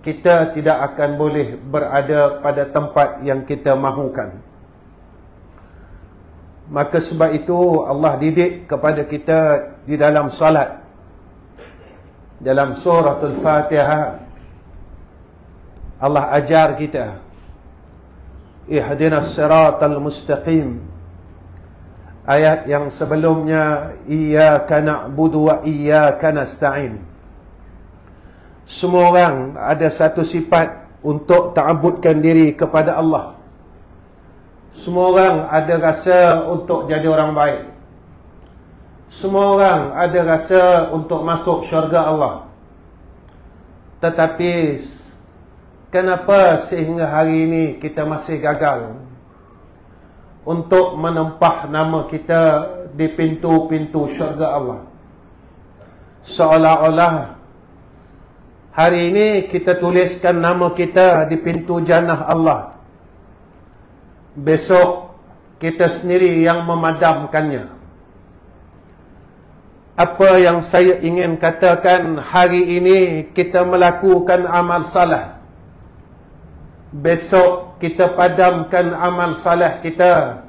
kita tidak akan boleh berada pada tempat yang kita mahukan. Maka sebab itu Allah didik kepada kita di dalam salat. Dalam suratul Fatihah Allah ajar kita, ihdinas siratal mustaqim. Ayat yang sebelumnya, iyyaka na'budu wa iyyaka nasta'in. Semua orang ada satu sifat untuk ta'abbudkan diri kepada Allah. Semua orang ada rasa untuk jadi orang baik. Semua orang ada rasa untuk masuk syurga Allah. Tetapi kenapa sehingga hari ini kita masih gagal untuk menempah nama kita di pintu-pintu syurga Allah? Seolah-olah hari ini kita tuliskan nama kita di pintu jannah Allah. Besok kita sendiri yang memadamkannya. Apa yang saya ingin katakan, hari ini kita melakukan amal salah. Besok kita padamkan amal salah kita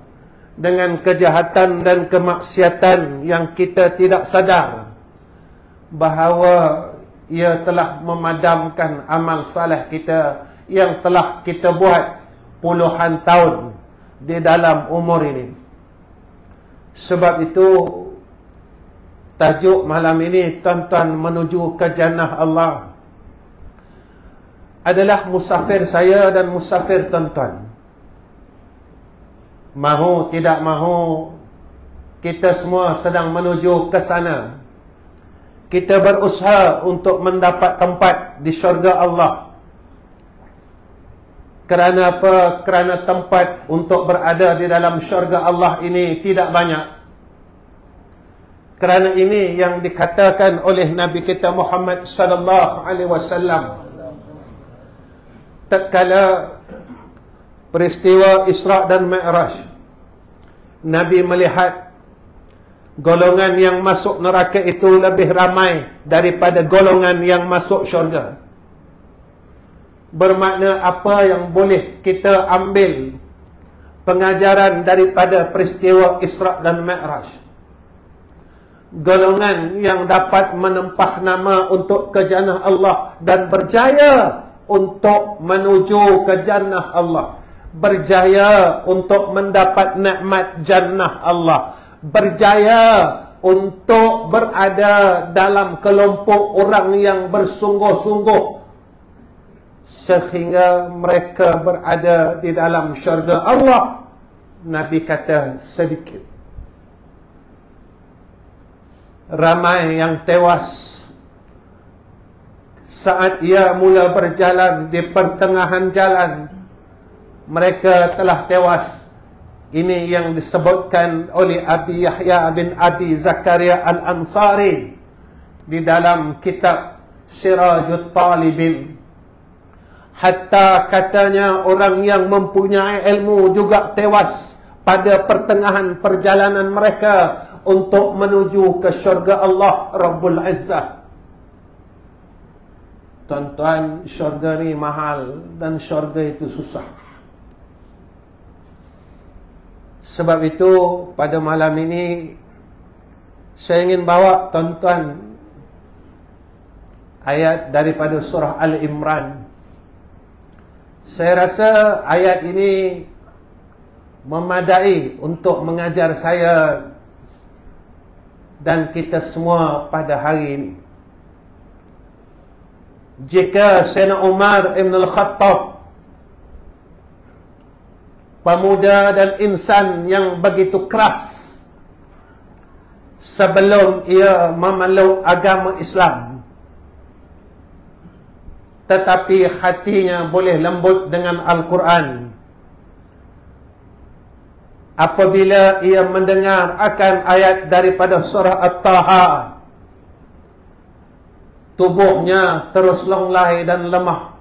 dengan kejahatan dan kemaksiatan yang kita tidak sadar bahawa ia telah memadamkan amal salah kita yang telah kita buat puluhan tahun di dalam umur ini. Sebab itu tajuk malam ini, tuan-tuan menuju ke jannah Allah, adalah musafir saya dan musafir tuan-tuan. Mahu tidak mahu, kita semua sedang menuju ke sana. Kita berusaha untuk mendapat tempat di syurga Allah. Kerana apa? Kerana tempat untuk berada di dalam syurga Allah ini tidak banyak. Kerana ini yang dikatakan oleh Nabi kita Muhammad sallallahu alaihi wasallam tatkala peristiwa Isra dan Mi'raj, Nabi melihat golongan yang masuk neraka itu lebih ramai daripada golongan yang masuk syurga. Bermakna apa yang boleh kita ambil pengajaran daripada peristiwa Isra dan Mi'raj? Golongan yang dapat menempah nama untuk ke jannah Allah dan berjaya untuk menuju ke jannah Allah, berjaya untuk mendapat nikmat jannah Allah, berjaya untuk berada dalam kelompok orang yang bersungguh-sungguh sehingga mereka berada di dalam syurga Allah. Nabi kata sedikit. Ramai yang tewas saat ia mula berjalan di pertengahan jalan. Mereka telah tewas. Ini yang disebutkan oleh Abi Yahya bin Abi Zakaria Al-Ansari di dalam kitab Sirajut Talibin. Hatta katanya orang yang mempunyai ilmu juga tewas pada pertengahan perjalanan mereka untuk menuju ke syurga Allah Rabbul Izzah. Tuan-tuan, syurga ni mahal dan syurga itu susah. Sebab itu pada malam ini saya ingin bawa tuan-tuan ayat daripada surah Al-Imran. Saya rasa ayat ini memadai untuk mengajar saya dan kita semua pada hari ini. Jika Sayyidina Umar Ibn Al-Khattab, pemuda dan insan yang begitu keras sebelum ia memeluk agama Islam, tetapi hatinya boleh lembut dengan Al-Quran, apabila ia mendengar akan ayat daripada surah At-Taha, tubuhnya terus lunglai dan lemah.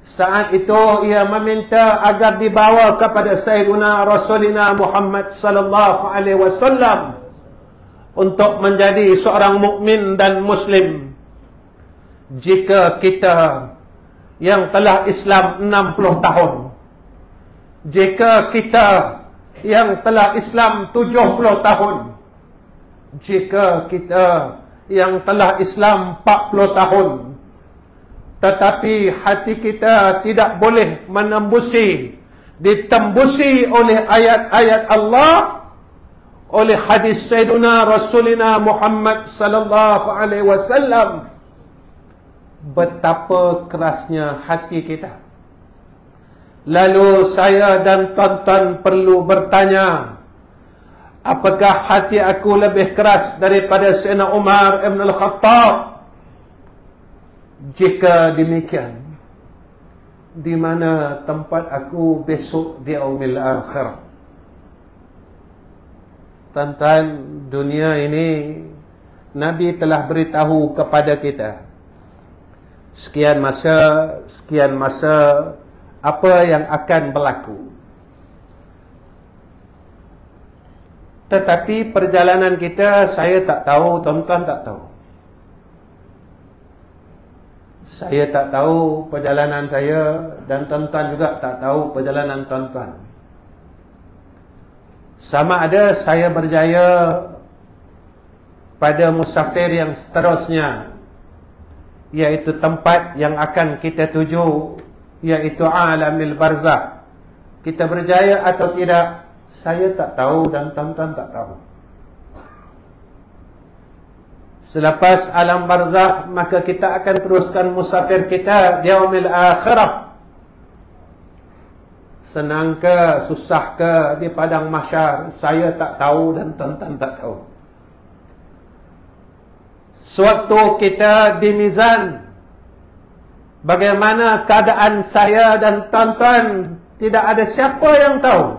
Saat itu ia meminta agar dibawa kepada Sayyiduna Rasulina Muhammad sallallahu alaihi wasallam untuk menjadi seorang mukmin dan muslim. jika kita yang telah Islam 60 tahun, jika kita yang telah Islam 70 tahun, jika kita yang telah Islam 40 tahun, tetapi hati kita tidak boleh ditembusi oleh ayat-ayat Allah, oleh hadis Sayyidina Rasulina Muhammad sallallahu alaihi wasallam, betapa kerasnya hati kita. Lalu saya dan tuan-tuan perlu bertanya, apakah hati aku lebih keras daripada Sayyidina Umar Ibn Al-Khattab? Jika demikian, di mana tempat aku besok di yaumil akhir? Tuan-tuan, dunia ini Nabi telah beritahu kepada kita sekian masa apa yang akan berlaku. Tetapi perjalanan kita, saya tak tahu, tuan-tuan tak tahu. Saya tak tahu perjalanan saya, dan tuan-tuan juga tak tahu perjalanan tuan-tuan. Sama ada saya berjaya pada musafir yang seterusnya, iaitu tempat yang akan kita tuju, iaitu alamil barzakh. Kita berjaya atau tidak, saya tak tahu dan tuan-tuan tak tahu. Selepas alam barzakh, maka kita akan teruskan musafir kita di yaumil akhirah. Senang ke, susah ke di padang mahsyar, saya tak tahu dan tuan-tuan tak tahu. Sewaktu kita di mizan, bagaimana keadaan saya dan tuan-tuan, tidak ada siapa yang tahu.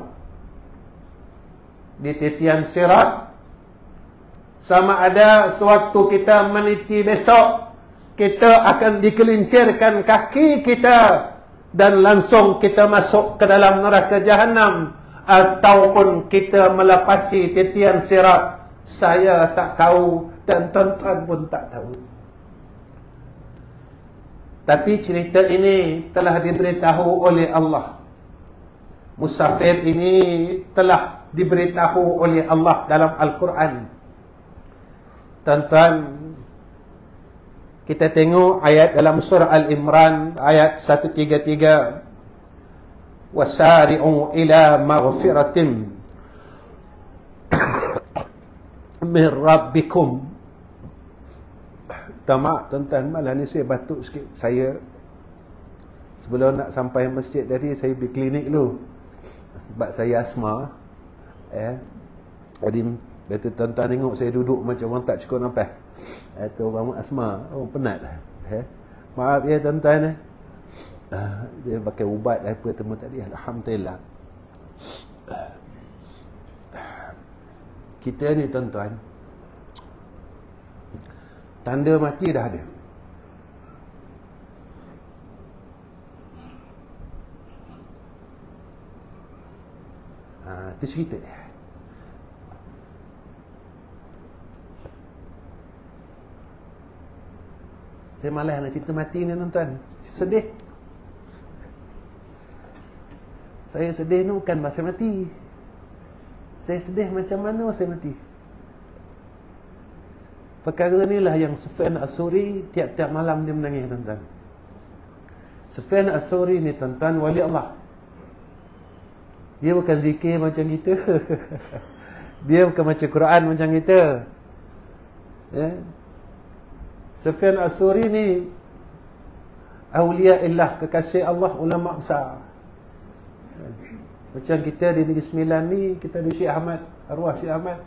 Di titian sirat, sama ada sewaktu kita meniti besok, kita akan dikelincirkan kaki kita dan langsung kita masuk ke dalam neraka jahanam, ataupun kita melepasi titian sirat, saya tak tahu dan tuan-tuan pun tak tahu. Tapi cerita ini telah diberitahu oleh Allah. Musafir ini telah diberitahu oleh Allah dalam Al-Quran. Tuan-tuan, kita tengok ayat dalam surah Al-Imran ayat 133. Wasari'u ila maghfiratin min rabbikum. Maaf tuan-tuan, malam ni saya batuk sikit. Saya sebelum nak sampai masjid tadi, saya pergi klinik dulu sebab saya asma. Jadi betul tuan-tuan tengok saya duduk macam orang tak cukup nafas. Itu orang asma, penat lah. Maaf ya tuan-tuan. Dia pakai ubat apa temu tadi. Alhamdulillah. Kita ni tuan-tuan, tanda mati dah ada. Itu cerita dia. Saya malas nak cerita mati ni tuan-tuan. Sedih. Saya sedih ni bukan masa mati. Saya sedih macam mana saya mati. Perkara inilah yang Sufyan As-Suri tiap-tiap malam dia menangis tuan-tuan. Sufyan As-Suri ni tuan-tuan wali Allah. Dia bukan zikir macam kita. Dia bukan baca Quran macam kita. Sufyan As-Suri ni awliya illah, kekasih Allah, ulama besar. Macam kita di Negeri Sembilan ni, kita ada Syekh Ahmad, arwah Syekh Ahmad.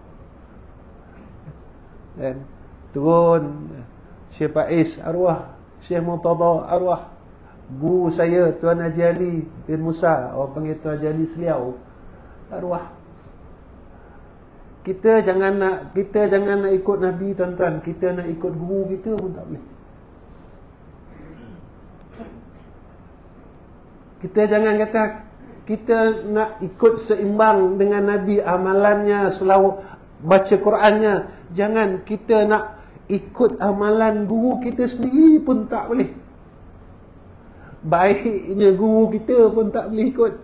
Turun Syekh Faiz, arwah Syekh Murtada, arwah guru saya Tuan Haji Ali bin Musa, orang panggil Tuan Haji Ali Seliau, arwah. Kita jangan nak ikut Nabi tuan-tuan, kita nak ikut guru kita pun tak boleh. Kita jangan kata kita nak ikut seimbang dengan Nabi, amalannya, selalu baca Qurannya. Jangan, kita nak ikut amalan guru kita sendiri pun tak boleh. Baiknya guru kita pun tak boleh ikut.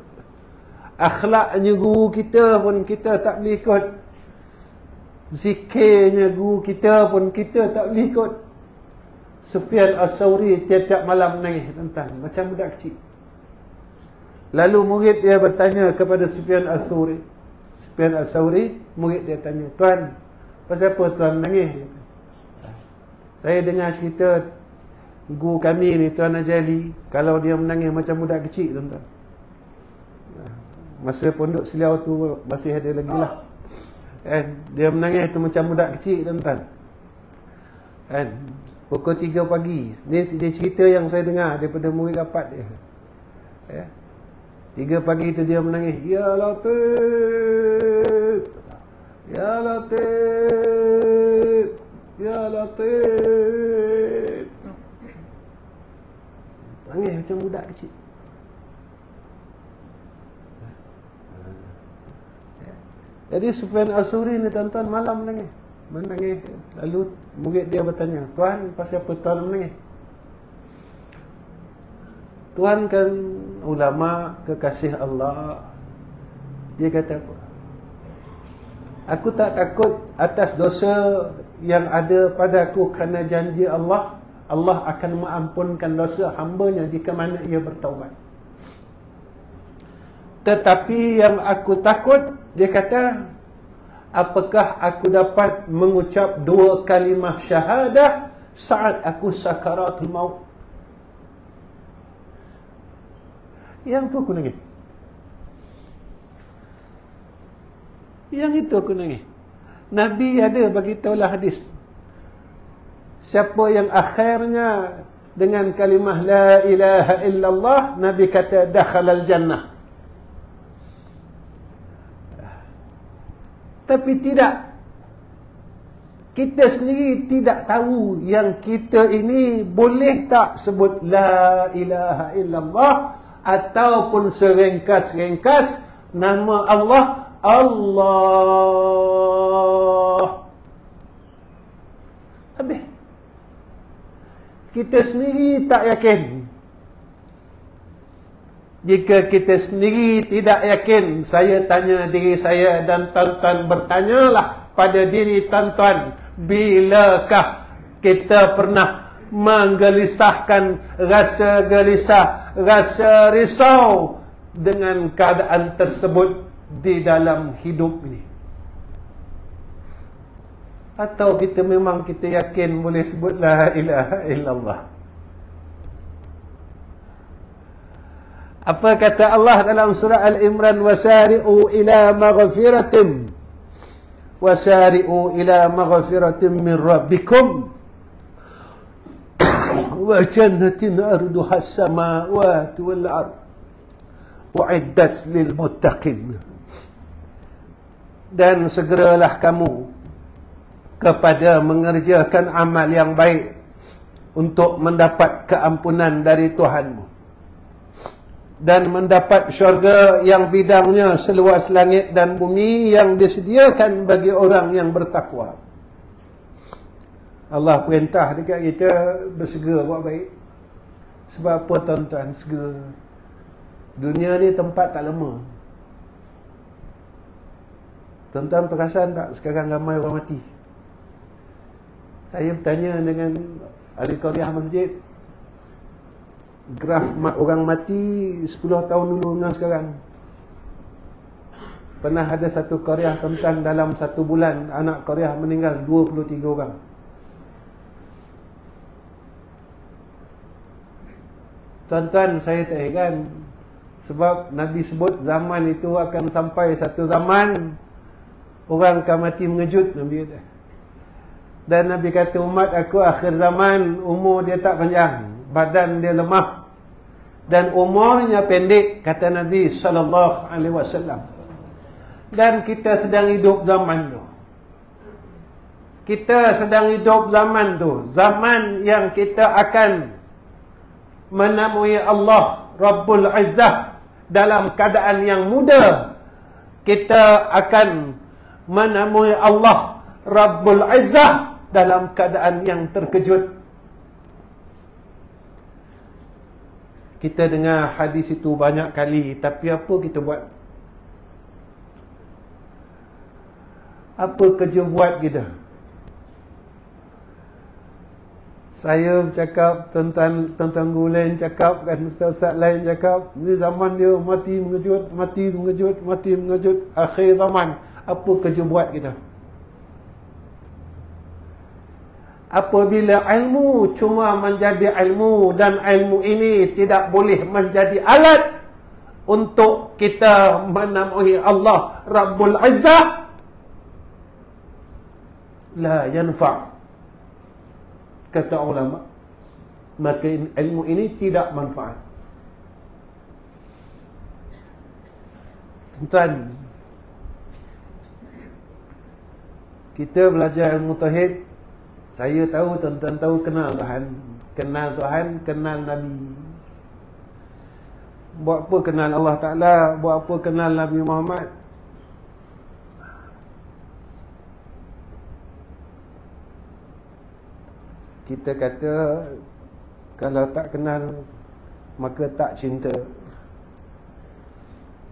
Akhlaknya guru kita pun kita tak boleh ikut. Zikirnya guru kita pun kita tak boleh ikut. Sufyan As-Sawri tiap-tiap malam menangis, tuan-tuan, macam budak kecil. Lalu murid dia bertanya kepada Sufyan As-Sawri. Sufyan As-Sawri, murid dia tanya, "Tuan, pasal apa tuan menangis?" "Saya dengar cerita guru kami ni, Tuan Ajali, kalau dia menangis macam budak kecil, tuan-tuan." Masa pondok Seliau tu masih ada lagi lah. Kan? Dia menangis tu macam budak kecil, tuan-tuan. Kan? Pukul 3 pagi. Ni dia cerita yang saya dengar daripada murid rapat dia. Ya. 3 pagi tu dia menangis. "Ya Latif, Ya Latif, Ya Latif." Nangis macam budak kecil. Jadi Sufyan As-Sawri ni, tuan-tuan, malam menangis. Lalu murid dia bertanya, "Tuan, pasal apa tuan menangis?" Tuan kan ulama kekasih Allah. Dia kata apa? "Aku tak takut atas dosa yang ada padaku, kerana janji Allah, Allah akan mengampunkan dosa hamba-Nya jika mana ia bertaubat. Tetapi yang aku takut," dia kata, "apakah aku dapat mengucap 2 kalimah syahadah saat aku sakaratul maut?" Yang tu aku nangis. Yang itu aku nangis. Nabi ada bagi tahulah hadis. Siapa yang akhirnya dengan kalimah la ilaha illallah, Nabi kata dakhalal jannah. Tapi tidak, kita sendiri tidak tahu yang kita ini boleh tak sebut la ilaha illallah, ataupun seringkas-ringkas nama Allah, Allah. Habis. Kita sendiri tak yakin. Jika kita sendiri tidak yakin, saya tanya diri saya dan tuan-tuan bertanyalah pada diri tuan-tuan, bilakah kita pernah menggelisahkan rasa gelisah, rasa risau dengan keadaan tersebut di dalam hidup ini? Atau kita memang kita yakin boleh sebut la ilaha illallah? Apa kata Allah dalam surah Al-Imran? "Wasari'u ila maghfiratin, wasari'u ila maghfiratin min rabbikum wa jannatin arduha as-samawati wal ard u'iddat lil muttaqin." Dan segeralah kamu kepada mengerjakan amal yang baik untuk mendapat keampunan dari Tuhanmu dan mendapat syurga yang bidangnya seluas langit dan bumi, yang disediakan bagi orang yang bertakwa. Allah perintah dekat kita bersegera buat baik. Sebab apa, tuan-tuan? Segera. Dunia ni tempat tak lama. Tuan-tuan perasan tak sekarang ramai orang mati? Saya bertanya dengan ahli qaryah masjid, graf orang mati 10 tahun dulu dengan sekarang. Pernah ada satu qaryah, tuan-tuan, dalam 1 bulan anak qaryah meninggal 23 orang. Tuan-tuan, saya tak heran. Sebab Nabi sebut zaman itu akan sampai satu zaman orang akan mati mengejut, Nabi kata. Dan Nabi kata, umat aku akhir zaman umur dia tak panjang, badan dia lemah dan umurnya pendek, kata Nabi SAW. Dan kita sedang hidup zaman tu. Kita sedang hidup zaman tu, zaman yang kita akan menemui Allah Rabbul Izzah dalam keadaan yang muda. Kita akan menemui Allah Rabbul Izzah dalam keadaan yang terkejut. Kita dengar hadis itu banyak kali, tapi apa kita buat? Apa kerja buat kita? Saya bercakap, tuan-tuan guru lain cakap, kan ustaz-ustaz lain cakap, ni zaman dia mati mengejut, mati mengejut, mati mengejut, akhir zaman. Apa kerja buat kita? Apabila ilmu cuma menjadi ilmu dan ilmu ini tidak boleh menjadi alat untuk kita menemui Allah Rabbul Izzah, la yanfa', kata ulama, maka ilmu ini tidak manfaat. Tuan, kita belajar ilmu tauhid. Saya tahu, tuan-tuan tahu, kenal Tuhan, kenal Nabi. Buat apa kenal Allah Ta'ala? Buat apa kenal Nabi Muhammad? Kita kata, kalau tak kenal, maka tak cinta.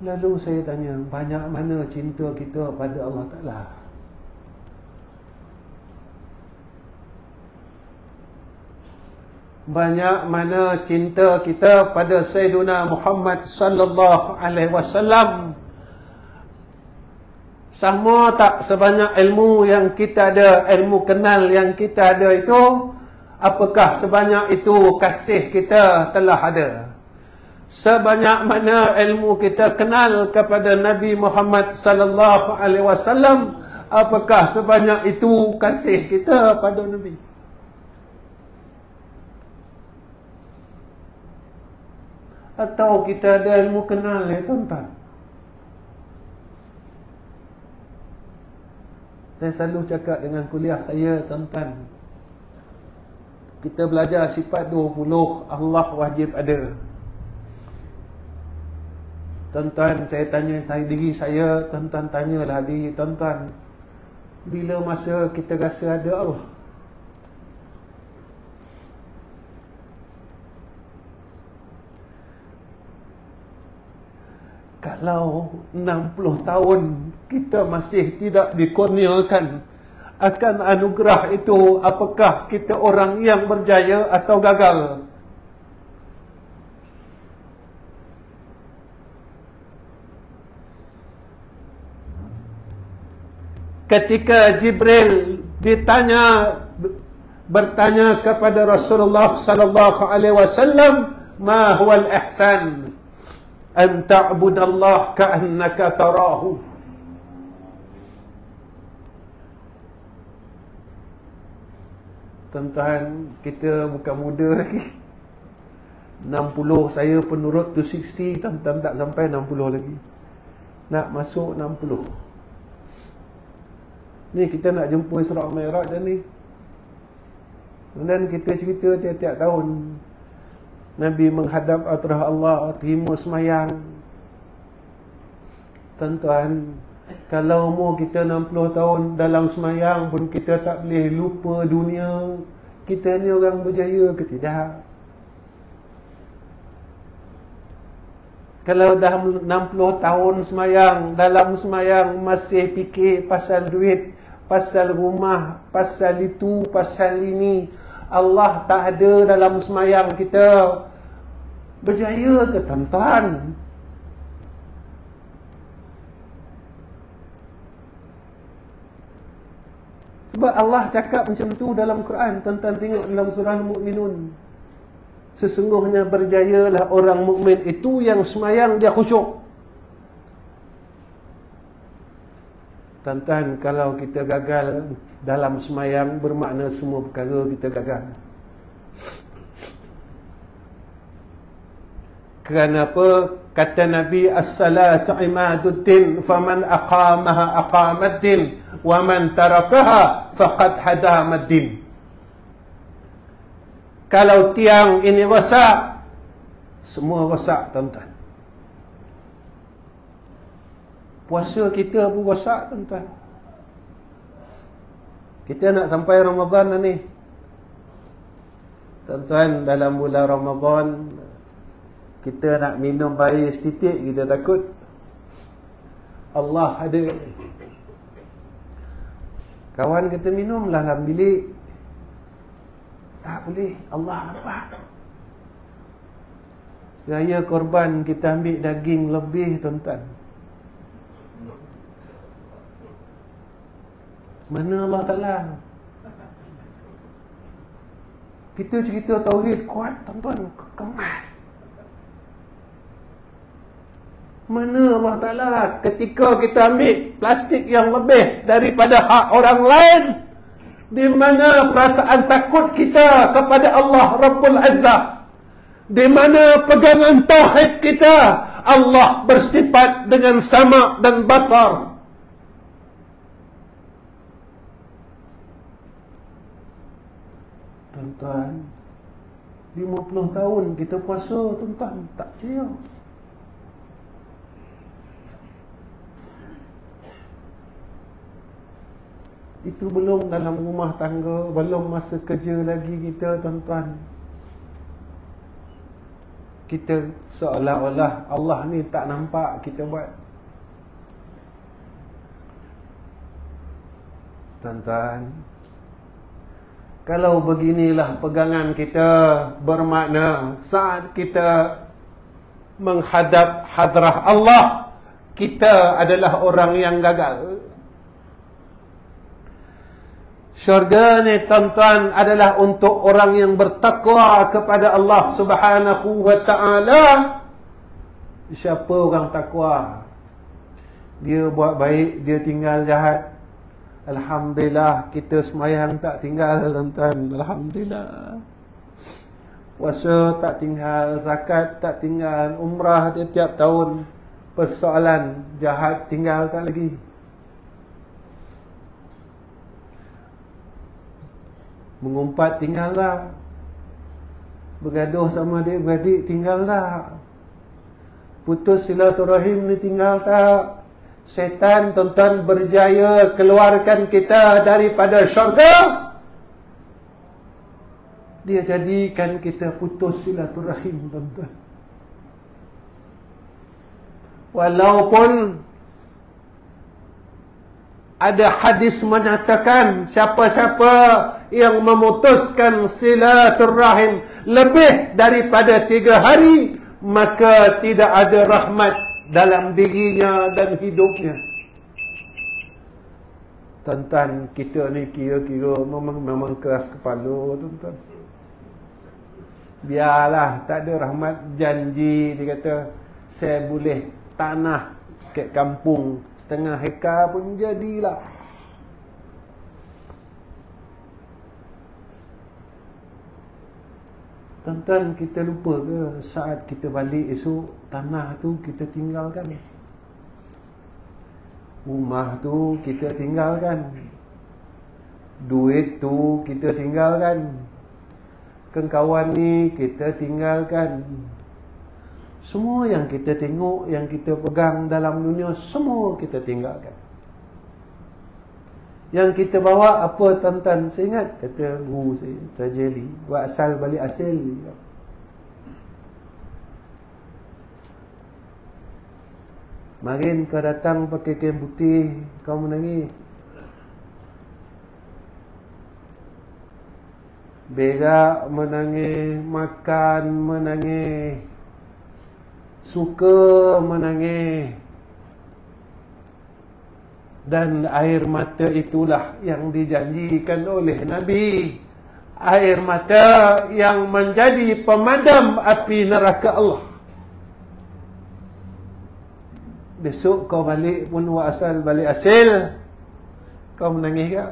Lalu saya tanya, banyak mana cinta kita pada Allah Ta'ala? Banyak mana cinta kita pada Sayyiduna Muhammad sallallahu alaihi wasallam? Sama tak sebanyak ilmu yang kita ada, ilmu kenal yang kita ada itu, apakah sebanyak itu kasih kita telah ada? Sebanyak mana ilmu kita kenal kepada Nabi Muhammad sallallahu alaihi wasallam, apakah sebanyak itu kasih kita pada Nabi? Atau kita ada ilmu kenal ya tuan-tuan? Saya selalu cakap dengan kuliah saya, tuan-tuan, kita belajar sifat 20, Allah wajib ada. Tuan-tuan, saya tanya diri saya, tuan-tuan tanyalah diri tuan-tuan, bila masa kita rasa ada Allah? Kalau 60 tahun kita masih tidak dikurniakan akan anugerah itu, apakah kita orang yang berjaya atau gagal? Ketika Jibril bertanya kepada Rasulullah sallallahu alaihi wasallam, ma huwal ihsan? An ta'budallah ka'annaka tarahu. Tuan-tuan, kita bukan muda lagi. 60, saya penurut 260, tuan-tuan tak sampai 60 lagi. Nak masuk 60. Ni kita nak jumpa Isra' Mi'raj dah ni. Dan kita cerita tiap-tiap tahun Nabi menghadap atrah Allah, terima semayang. Tuan-tuan, kalau umur kita 60 tahun dalam semayang pun kita tak boleh lupa dunia, kita ni orang berjaya ke tidak? Kalau dah 60 tahun semayang, dalam semayang masih fikir pasal duit, pasal rumah, pasal itu, pasal ini, Allah tak ada dalam semayang kita, berjaya ke tuan-tuan? Sebab Allah cakap macam tu dalam Quran. Tuan-tuan tengok dalam surah Al-Mu'minun, sesungguhnya berjayalah orang mukmin itu yang semayang dia khusyuk. Tuan-tuan, kalau kita gagal dalam semayang, bermakna semua perkara kita gagal. Kenapa? Kata Nabi, as-salatu imaduddin, faman aqamaha aqamaddin, wa man tarakaha faqad hadamaddin. Kalau tiang ini rosak, semua rosak, tuan-tuan. Puasa kita pun rosak, tuan-tuan. Kita nak sampai Ramadan dah ni. Tuan-tuan, dalam bulan Ramadan kita nak minum air setitik, kita takut Allah ada. Kawan kita minum dalam bilik, tak boleh, Allah nampak. Gaya korban kita ambil daging lebih, tuan-tuan. Mana Allah Ta'ala? Kita cerita tauhid kuat, tuan-tuan, kemat. Mana Allah Ta'ala ketika kita ambil plastik yang lebih daripada hak orang lain? Di mana perasaan takut kita kepada Allah Rabbul Azzah? Di mana pegangan tauhid kita? Allah bersifat dengan sama dan basar. Tuan-tuan, 50 tahun kita puasa, tuan-tuan, tak percaya. Itu belum dalam rumah tangga, belum masa kerja lagi kita, tuan-tuan. Kita seolah-olah Allah ni tak nampak kita buat. Tuan-tuan, kalau beginilah pegangan kita, bermakna saat kita menghadap hadrah Allah, kita adalah orang yang gagal. Syurga ni, tuan-tuan, adalah untuk orang yang bertakwa kepada Allah Subhanahu wa ta'ala. Siapa orang takwa? Dia buat baik, dia tinggal jahat. Alhamdulillah, kita semayang tak tinggal, tuan-tuan. Alhamdulillah. Puasa tak tinggal, zakat tak tinggal, umrah tiap tahun. Persoalan jahat tinggal tak lagi. Mengumpat tinggal tak? Bergaduh sama adik-beradik tinggal tak? Putus silaturahim ni tinggal tak? Syaitan, tuan-tuan, berjaya keluarkan kita daripada syurga. Dia jadikan kita putus silaturahim, tuan-tuan. Walaupun ada hadis menyatakan siapa-siapa yang memutuskan silaturahim lebih daripada 3 hari, maka tidak ada rahmat dalam dirinya dan hidupnya. Tuan-tuan, kita ni kira-kira memang keras kepala, tuan-tuan. Biarlah, tak ada rahmat. Janji, dia kata, saya boleh tanah kat kampung 1/2 hektar pun jadilah. Tuan-tuan, kita lupa ke saat kita balik esok, tanah tu kita tinggalkan, rumah tu kita tinggalkan, duit tu kita tinggalkan, kawan ni kita tinggalkan. Semua yang kita tengok, yang kita pegang dalam dunia, semua kita tinggalkan. Yang kita bawa apa, tuan-tuan? Saya ingat kata guru saya, Tajeli, buat asal balik hasil. Marin kau datang pakai kain putih, kau menangis. Berak menangis, makan menangis, suka menangis. Dan air mata itulah yang dijanjikan oleh Nabi, air mata yang menjadi pemadam api neraka Allah. Besok kau balik pun buat asal balik hasil, kau menangis ke?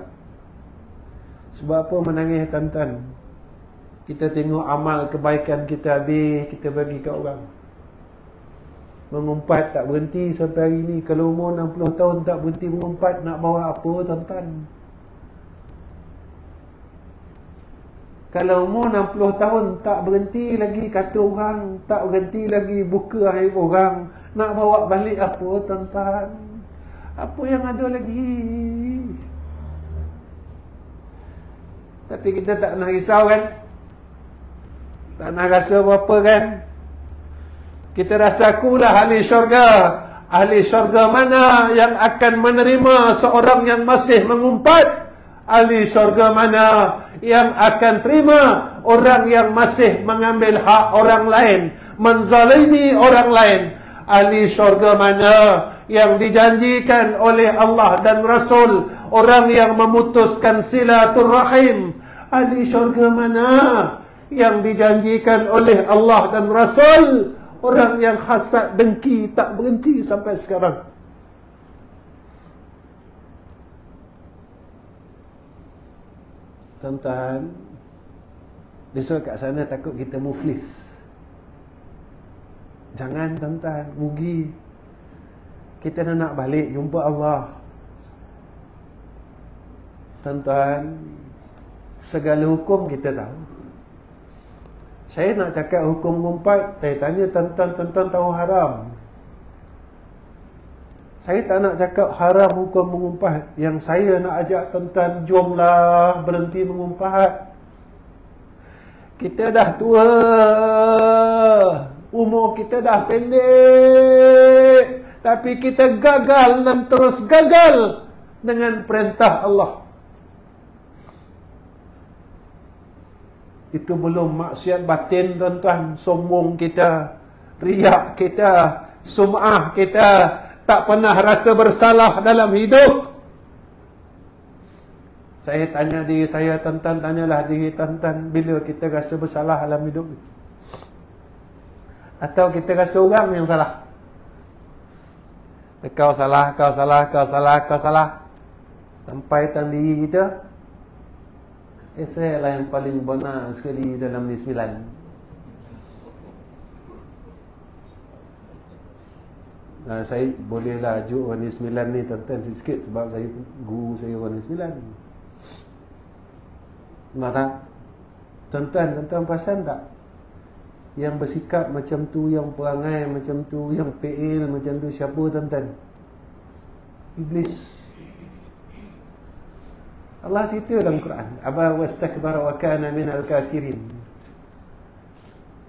Sebab apa menangis, tuan-tuan? Kita tengok amal kebaikan kita habis, kita bagi kat orang. Mengumpat tak berhenti sampai hari ni. Kalau umur 60 tahun tak berhenti mengumpat, nak bawa apa, tuan-tuan? Kalau umur 60 tahun tak berhenti lagi kata orang, tak berhenti lagi buka aib orang, nak bawa balik apa, tuan-tuan? Apa yang ada lagi? Tapi kita tak nak risau kan? Tak nak rasa apa-apa kan? Kita rasa akulah ahli syurga. Ahli syurga mana yang akan menerima seorang yang masih mengumpat? Ahli syurga mana yang akan terima orang yang masih mengambil hak orang lain, menzalimi orang lain? Ahli syurga mana yang dijanjikan oleh Allah dan Rasul orang yang memutuskan silaturrahim? Ahli syurga mana yang dijanjikan oleh Allah dan Rasul orang yang hasad dengki tak berhenti sampai sekarang? Tuan-tuan, besok kat sana takut kita muflis. Jangan tuan-tuan, rugi. Kita nak balik jumpa Allah. Tuan-tuan, segala hukum kita tahu. Saya nak cakap hukum ngumpat, saya tanya tuan-tuan tahu haram. Saya tak nak cakap haram hukum mengumpat. Yang saya nak ajak tuan-tuan, jomlah berhenti mengumpat. Kita dah tua, umur kita dah pendek, tapi kita gagal dan terus gagal dengan perintah Allah. Itu belum maksiat batin tuan-tuan. Sombong kita, riak kita, sum'ah kita, tak pernah rasa bersalah dalam hidup. Saya tanya diri saya, tuan-tuan, tanyalah diri tuan-tuan, bila kita rasa bersalah dalam hidup? Atau kita rasa orang yang salah? Kau salah, kau salah, kau salah, kau salah. Sampai tan diri kita, saya lah yang paling benar sekali dalam ni 9. Saya bolehlah ajuk warna 9 ni tuan-tuan sikit sebab saya guru saya warna 9. Maka tuan-tuan perasan tak? Yang bersikap macam tu, yang perangai macam tu, yang pe'il macam tu, siapa tuan-tuan? Iblis. Allah cerita dalam Quran, aba wastakbara wa kana minal kafirin.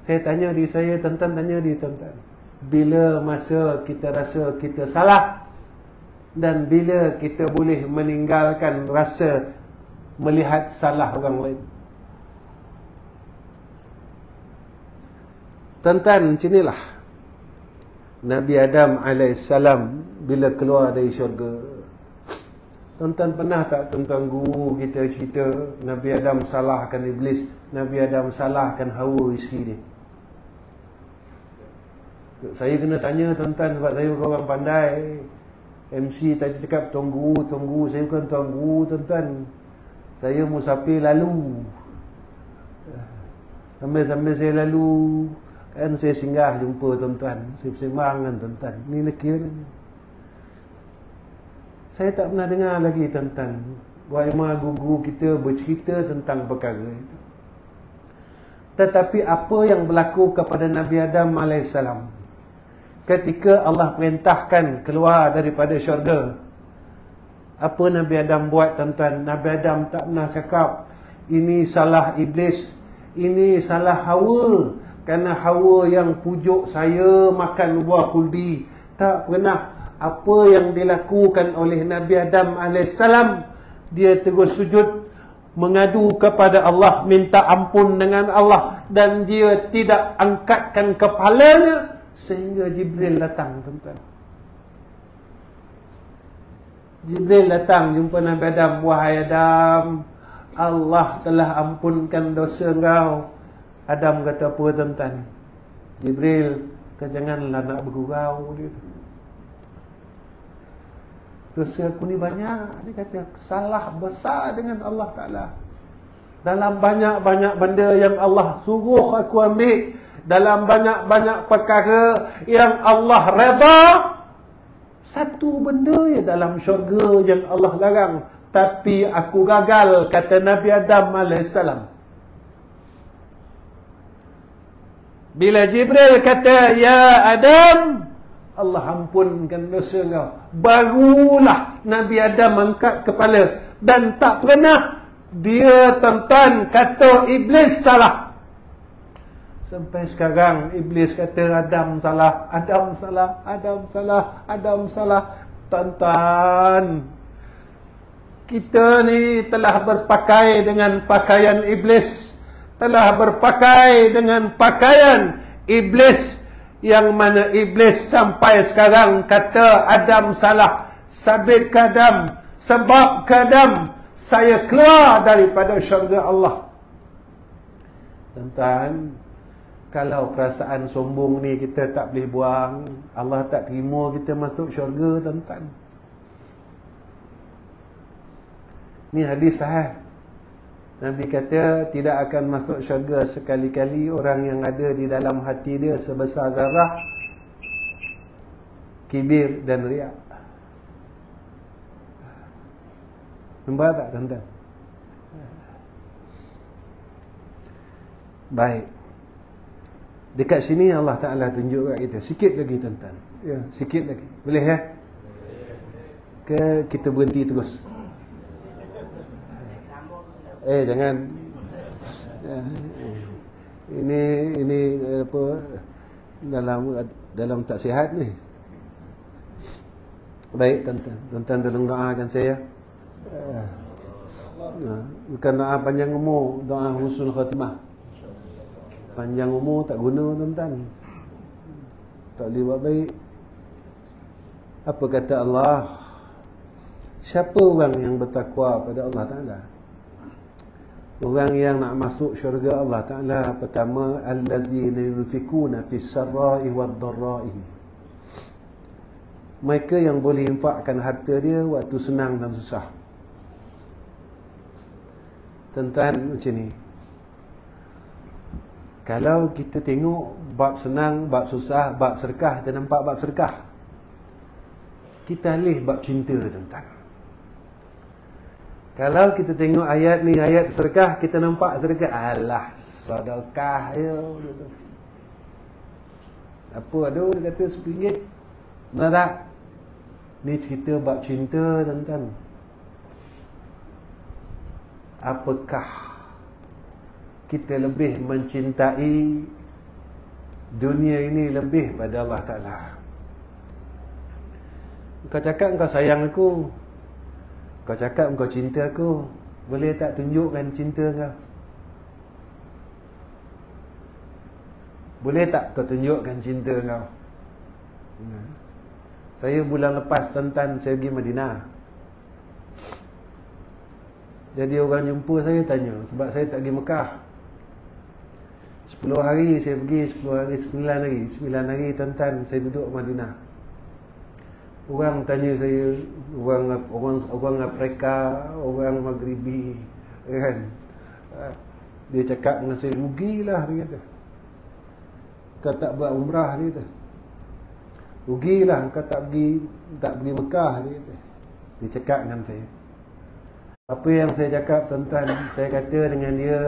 Saya tanya diri saya, tuan-tuan tanya diri tuan-tuan, bila masa kita rasa kita salah dan bila kita boleh meninggalkan rasa melihat salah orang lain? Tuan-tuan, macam inilah Nabi Adam AS bila keluar dari syurga. Tuan-tuan pernah tak tuan-tuan guru kita cerita Nabi Adam salahkan Iblis, Nabi Adam salahkan Hawa isteri dia? Saya kena tanya tuan-tuan sebab saya bukan orang pandai. MC tadi cakap tuan guru, saya bukan tuan guru tuan-tuan. Saya musafir lalu. Sambil saya lalu, kan saya singgah jumpa tuan-tuan, saya bersembang dengan tuan-tuan. Ni nekir ni. Saya tak pernah dengar lagi tuan-tuan bagaimana guru kita bercerita tentang perkara itu. Tetapi apa yang berlaku kepada Nabi Adam AS ketika Allah perintahkan keluar daripada syurga? Apa Nabi Adam buat tuan-tuan? Nabi Adam tak pernah cakap ini salah Iblis, ini salah Hawa, kerana Hawa yang pujuk saya makan buah khuldi. Tak pernah. Apa yang dilakukan oleh Nabi Adam AS, dia terus sujud mengadu kepada Allah, minta ampun dengan Allah, dan dia tidak angkatkan kepalanya sehingga Jibril datang tuan-tuan. Jibril datang jumpa Nabi Adam. Wahai Adam, Allah telah ampunkan dosa engkau. Adam kata apa tuan-tuan? Jibril kata janganlah nak bergurau. Dia kata, dosa aku ni banyak. Dia kata salah besar dengan Allah Ta'ala. Dalam banyak-banyak benda yang Allah suruh aku ambil, dalam banyak-banyak perkara yang Allah redha, satu benda je dalam syurga yang Allah larang, tapi aku gagal, kata Nabi Adam AS. Bila Jibril kata ya Adam, Allah ampunkan dosa kau, barulah Nabi Adam angkat kepala. Dan tak pernah Dia tuan-tuan kata Iblis salah. Sampai sekarang Iblis kata Adam salah, Adam salah, Adam salah, Adam salah. Tuan-tuan, kita ni telah berpakai dengan pakaian Iblis, telah berpakai dengan pakaian Iblis, yang mana Iblis sampai sekarang kata Adam salah. Sabit kadam, sebab kadam saya keluar daripada syurga Allah. Tuan-tuan, kalau perasaan sombong ni kita tak boleh buang, Allah tak terima kita masuk syurga, tuan-tuan. Ni hadis sahih. Nabi kata tidak akan masuk syurga sekali-kali orang yang ada di dalam hati dia sebesar zarah kibir dan riak. Nampak tak, tuan-tuan? Baik. Dekat sini Allah Ta'ala tunjuk kat kita. Sikit lagi, tuan-tuan. Ya, sikit lagi. Boleh ya? Ke kita berhenti terus? Jangan. Ini apa, dalam tak sihat ni. Baik, tuan-tuan. Tuan-tuan tolong doakan saya. Bukan doa panjang umur, doa husnul khatimah. Panjang umur tak guna, tuan-tuan. Tak boleh buat baik. Apa kata Allah? Siapa orang yang bertakwa pada Allah Ta'ala? Orang yang nak masuk syurga Allah Ta'ala, pertama, allazina yunfikuna fis sarra'i wad dharra'i. Mereka yang boleh infakkan harta dia waktu senang dan susah. Tuan-tuan, macam ni. Kalau kita tengok bab senang, bab susah, bab sedekah, kita nampak bab sedekah. Kita alih bab cinta, tuan-tuan. Kalau kita tengok ayat ni, ayat sedekah, kita nampak sedekah. Alah, sedekah ya. Apa ada dia kata RM10. Benar tak? Ni cerita bab cinta, tuan-tuan. Apakah kita lebih mencintai dunia ini lebih pada Allah Ta'ala? Kau cakap kau sayang aku, kau cakap kau cinta aku, boleh tak tunjukkan cinta kau? Boleh tak kau tunjukkan cinta kau? Saya bulan lepas, tuan-tuan, saya pergi Madinah. Jadi orang jumpa saya tanya, sebab saya tak pergi Mekah. 10 hari saya pergi, 10 hari, 9 hari. 9 hari, tuan-tuan, saya duduk Madinah. Orang tanya saya, orang Afrika, orang Maghribi, kan? Dia cakap dengan saya, rugilah, dia kata. Kau tak buat umrah, dia kata. Rugilah kau tak pergi Mekah, dia kata. Dia cakap dengan saya. Apa yang saya cakap, tuan-tuan, saya kata dengan dia,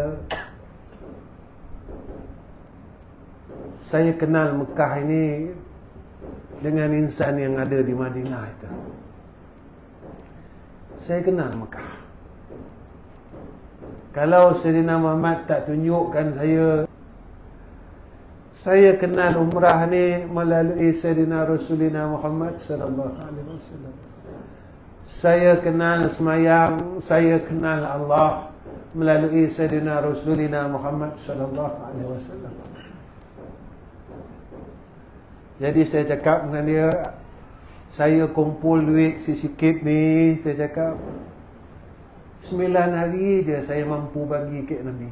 saya kenal Mekah ini dengan insan yang ada di Madinah itu. Saya kenal Mekah. Kalau Sayyidina Muhammad tak tunjukkan saya kenal umrah ni melalui Sayyidina Rasulina Muhammad sallallahu alaihi wasallam. Saya kenal semayang, saya kenal Allah melalui Sayyidina Rasulina Muhammad sallallahu alaihi wasallam. Jadi saya cakap dengan dia, saya kumpul duit sikit ni, saya cakap 9 hari je saya mampu bagi ke Nabi.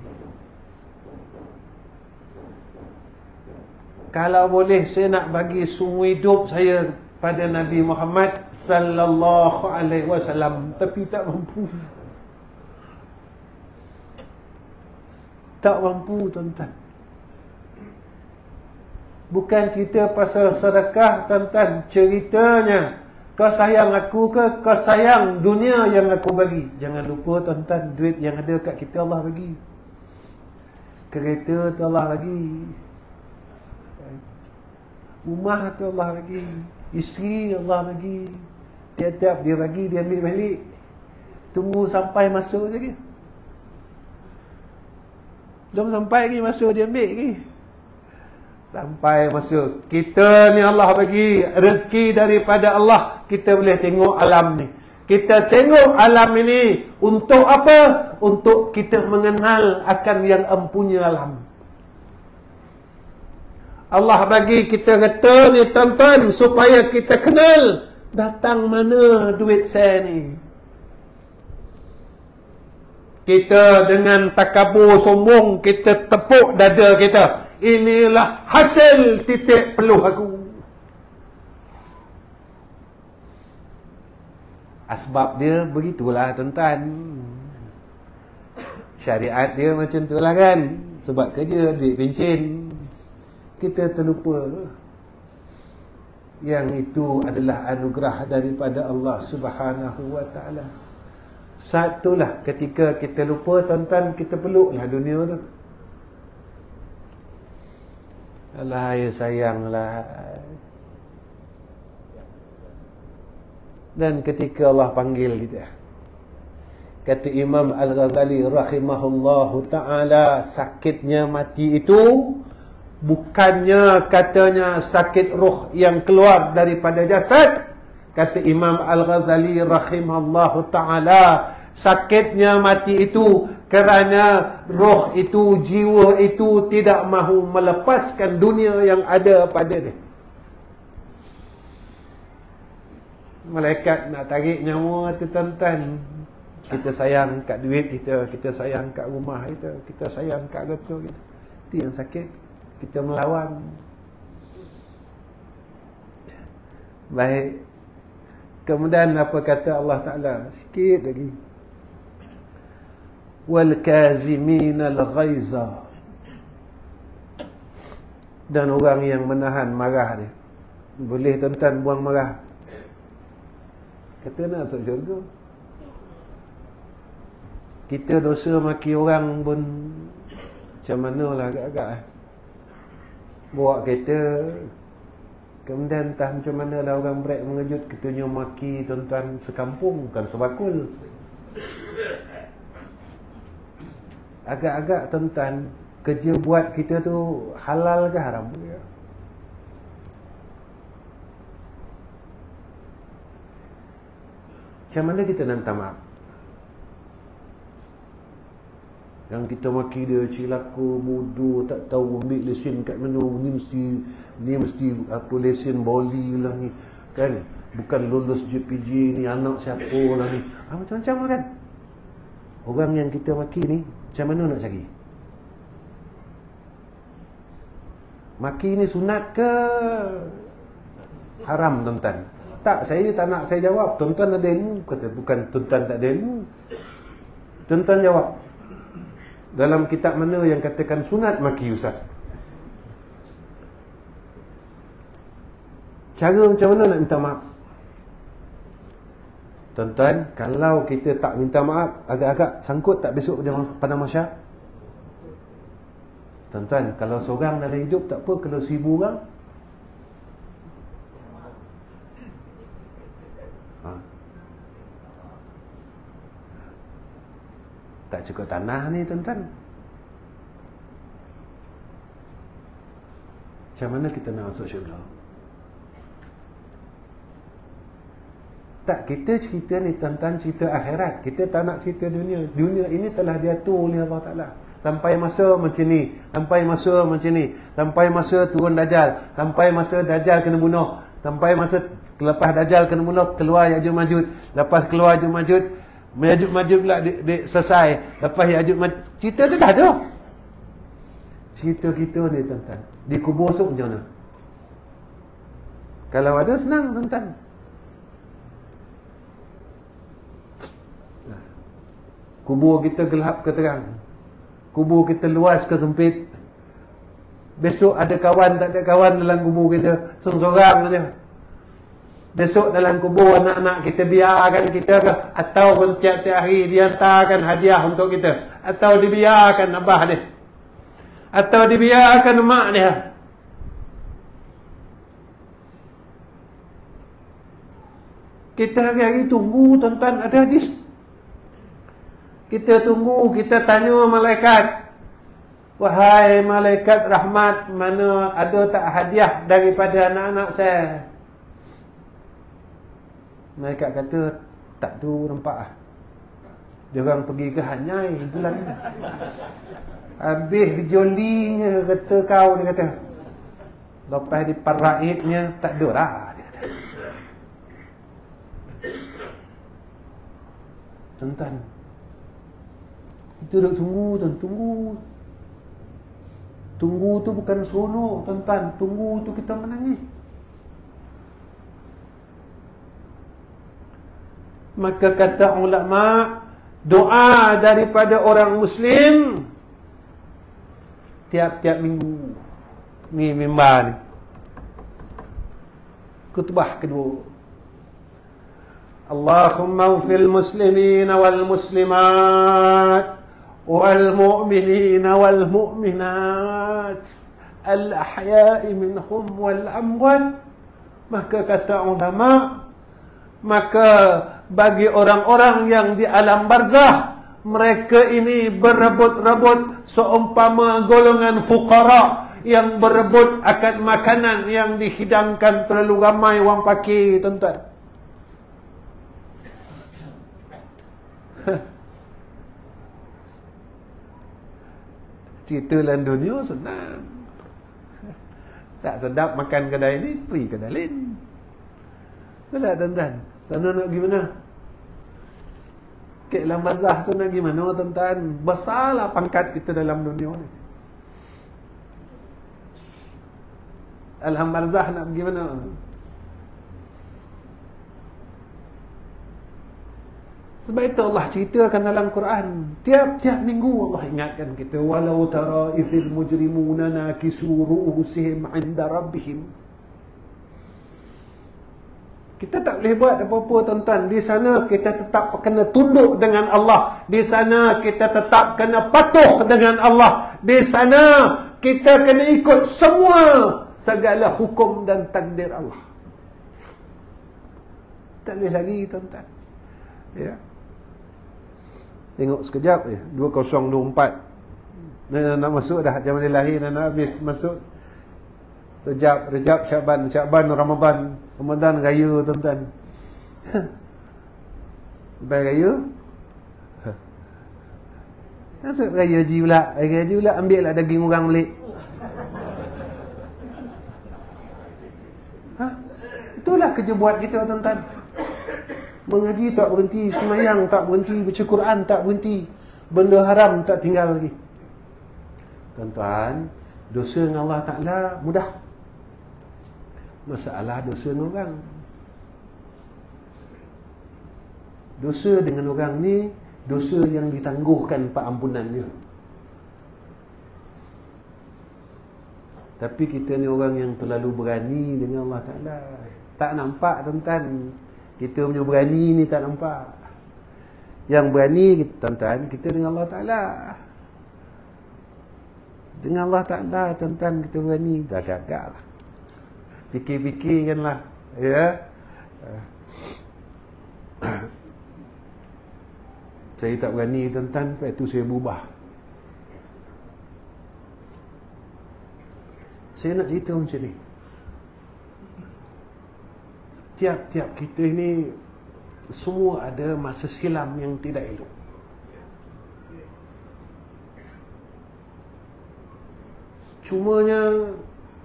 Kalau boleh saya nak bagi semua hidup saya pada Nabi Muhammad sallallahu alaihi wasallam, tapi tak mampu. Tak mampu, tuan-tuan. Bukan cerita pasal sedekah, tuan-tuan. Ceritanya, kau sayang aku ke kau sayang dunia yang aku bagi? Jangan lupa, tuan-tuan, duit yang ada kat kita Allah bagi. Kereta tu Allah bagi. Rumah tu Allah bagi. Isteri Allah bagi. Tiap-tiap dia bagi, dia ambil balik. Tunggu sampai masuk lagi. Belum sampai lagi masa dia ambil lagi. Sampai masa kita ni Allah bagi rezeki daripada Allah, kita boleh tengok alam ni. Kita tengok alam ini untuk apa? Untuk kita mengenal akan yang empunya alam. Allah bagi kita kata ni tuan-tuan, supaya kita kenal datang mana duit saya ni. Kita dengan takabur sombong, kita tepuk dada kita. Inilah hasil titik peluh aku. Asbab dia begitulah tuan-tuan. Syariat dia macam tu lah kan. Sebab kerja duit pencen. Kita terlupa yang itu adalah anugerah daripada Allah Subhanahu wa ta'ala. Satulah ketika kita lupa tuan-tuan, kita peluklah dunia tu. Alah, ya sayanglah. Dan ketika Allah panggil kita, kata Imam Al-Ghazali rahimahullahu ta'ala, sakitnya mati itu bukannya katanya sakit roh yang keluar daripada jasad. Kata Imam Al-Ghazali rahimahullahu ta'ala, sakitnya mati itu kerana roh itu, jiwa itu tidak mahu melepaskan dunia yang ada pada dia. Malaikat nak tarik nyawa tu tuan-tuan. Kita sayang kat duit kita, kita sayang kat rumah kita, kita sayang kat harta kita. Itu yang sakit. Kita melawan. Baik. Kemudian apa kata Allah Ta'ala? Sikit lagi. Wal kazimina al-ghaiza. Dan orang yang menahan marah dia. Boleh tuan-tuan buang marah? Kata nak masuk syurga. Kita dosa maki orang pun macam mana lah agak-agak. Bawa kereta, kemudian entah macam mana lah orang brek mengejut, katanya maki tuan-tuan sekampung, bukan sebakul. Agak-agak tuan-tuan, kerja buat kita tu halal ke haram? Macam mana kita nak minta maaf? Yang kita maki dia cilaka, bodoh, tak tahu ambil lesen kat mana, ni mesti apa lesen boli lah ni, kan? Bukan lulus JPJ ni, anak siapa lah ni. Macam-macam lah kan? Orang yang kita maki ni, macam mana nak cari? Maki ni sunat ke haram tuan-tuan? Tak, saya tak nak saya jawab. Tuan-tuan ada ilmu. Kata bukan tuan-tuan tak ada ilmu. Tuan-tuan jawab. Dalam kitab mana yang katakan sunat maki ustaz? Cara macam mana nak minta maaf? Tuan-tuan, kalau kita tak minta maaf, agak-agak sangkut tak besok pada mahsyar? Tuan-tuan, kalau seorang dalam hidup tak apa, kalau 1000 orang tak cukup tanah ni tuan-tuan. Macam mana kita nak masuk syurga? Tak, kita cerita ni tuan-tuan, cerita akhirat. Kita tak nak cerita dunia. Dunia ini telah diatur oleh Allah Ta'ala. Sampai masa macam ni, sampai masa macam ni, sampai masa turun Dajjal, sampai masa Dajjal kena bunuh, sampai masa lepas Dajjal kena bunuh, keluar Ya'juj Ma'juj. Lepas keluar Ya'juj Ma'juj, Ya'juj Ma'juj pula selesai. Lepas Ya'juj Ma'juj, cerita tu dah ada. Cerita kita ni tuan-tuan, dikubur esok macam mana? Kalau ada senang tuan-tuan. Kubur kita gelap ke terang? Kubur kita luas ke sempit? Besok ada kawan tak ada kawan dalam kubur kita, seorang saja. Besok dalam kubur anak-anak kita biarkan kita ke? Atau tiap-tiap hari dia hantarkan hadiah untuk kita? Atau dibiarkan abah dia? Atau dibiarkan mak dia? Kita hari-hari tunggu tuan-tuan, ada hadis. Kita tunggu, kita tanya malaikat. Wahai malaikat rahmat, mana ada tak hadiah daripada anak-anak saya? Malaikat kata, tak tu nampak ah. Dia orang pergi ke Hanyai bulan ni. Habis dijolinya kata kau, dia kata. Lepas diparaitnya, tak ada lah, dia kata. Tuan-tuan, kita duduk tunggu, tuan, tunggu. Tunggu tu bukan seronok, tuan-tuan. Tunggu tu kita menangis. Maka kata ulama, doa daripada orang Muslim tiap-tiap minggu. Ni mimbar ni. Khutbah kedua. Allahumma ufil muslimin wal muslimat wal mu'minin wal mu'minat al ahya'i minhum wal amwat. Maka kata ulama, maka bagi orang-orang yang di alam barzah, mereka ini berebut-rebut seumpama golongan fuqara yang berebut akan makanan yang dihidangkan terlalu ramai orang pakai, tuan-tuan. Cerita dalam dunia senang. Tak sedap makan kedai ni, pergi kedai lain. Betul, tuan-tuan? Sana nak pergi mana? Ke dalam barzah sana pergi mana, tuan-tuan? Besarlah pangkat kita dalam dunia ni. Alam barzah nak pergi mana? Sebab itu Allah ceritakan dalam Quran. Tiap-tiap minggu Allah ingatkan kita. Walau tara idhil mujrimuna nakisu ru'usihim 'inda rabbihim. Kita tak boleh buat apa-apa, tuan-tuan. Di sana kita tetap kena tunduk dengan Allah. Di sana kita tetap kena patuh dengan Allah. Di sana kita kena ikut semua segala hukum dan takdir Allah. Tak boleh lagi, tuan-tuan. Ya. Tengok sekejap je, 2024. Nak masuk dah, zaman dia lahir nak habis masuk. Rejab, Syaban, Ramadan, Raya, tuan-tuan. Lepas Raya, masuk Raya Haji pula. Raya Haji pula, ambil lah daging orang balik. Itulah kerja buat kita, tuan-tuan. Mengaji tak berhenti, semayang tak berhenti, baca Quran tak berhenti, benda haram tak tinggal lagi. Tuan-tuan, dosa dengan Allah Ta'ala mudah. Masalah dosa dengan orang. Dosa dengan orang ni, dosa yang ditangguhkan pengampunan dia. Tapi kita ni orang yang terlalu berani dengan Allah Ta'ala. Tak nampak, tuan-tuan. Kita punya berani ni tak nampak. Yang berani, tuan-tuan, kita dengan Allah Ta'ala. Dengan Allah Ta'ala, tuan-tuan, kita berani. Dah agak-agak lah. Fikir-fikirkanlah. Ya. Saya tak berani, tuan-tuan. Lepas tu saya berubah. Saya nak cerita macam ni. Tiap-tiap kita ini semua ada masa silam yang tidak elok. Cumanya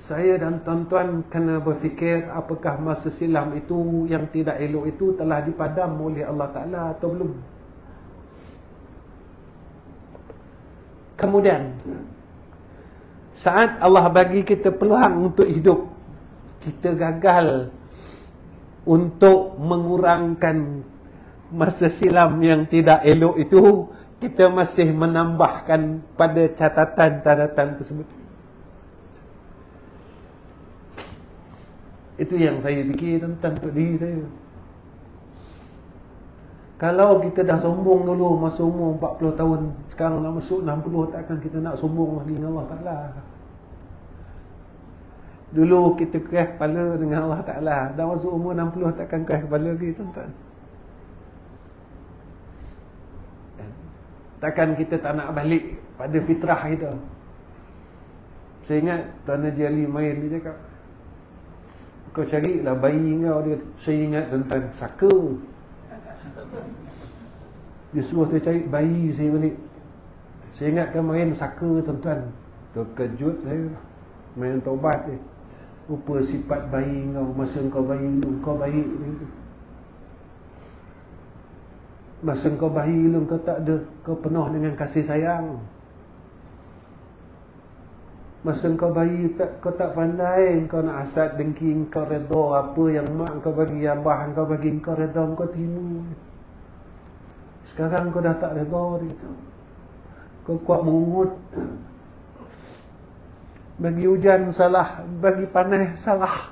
saya dan tuan-tuan kena berfikir apakah masa silam itu yang tidak elok itu telah dipadam oleh Allah Ta'ala atau belum. Kemudian saat Allah bagi kita peluang untuk hidup, kita gagal untuk mengurangkan masa silam yang tidak elok itu, kita masih menambahkan pada catatan-catatan tersebut. Itu yang saya fikir tentang untuk diri saya. Kalau kita dah sombong dulu masa umur 40 tahun, sekarang nak masuk 60, takkan kita nak sombong lagi dengan Allah Ta'ala. Dulu kita keras kepala dengan Allah Ta'ala, dah masuk umur 60 takkan keras kepala lagi, tuan-tuan. Takkan kita tak nak balik pada fitrah kita. Saya ingat Tuan Haji Ali main, dia cakap, kau carilah bayi kau. Dia, saya ingat tentang saka. Dia suruh saya cari bayi saya balik. Saya ingatkan main saka, tuan-tuan. Terkejut saya. Main taubat dia. Rupa sifat bayi kau masa kau bayi dulu, kau baik. Masa kau bayi dulu, kau tak ada, kau penuh dengan kasih sayang. Masa kau bayi, kau tak pandai, kau nak hasad, dengki, kau redha apa yang mak kau bagi, abah kau bagi, kau redha, kau terima. Sekarang kau dah tak redha dia. Kau kuat mengungut. Bagi hujan salah, bagi panas salah.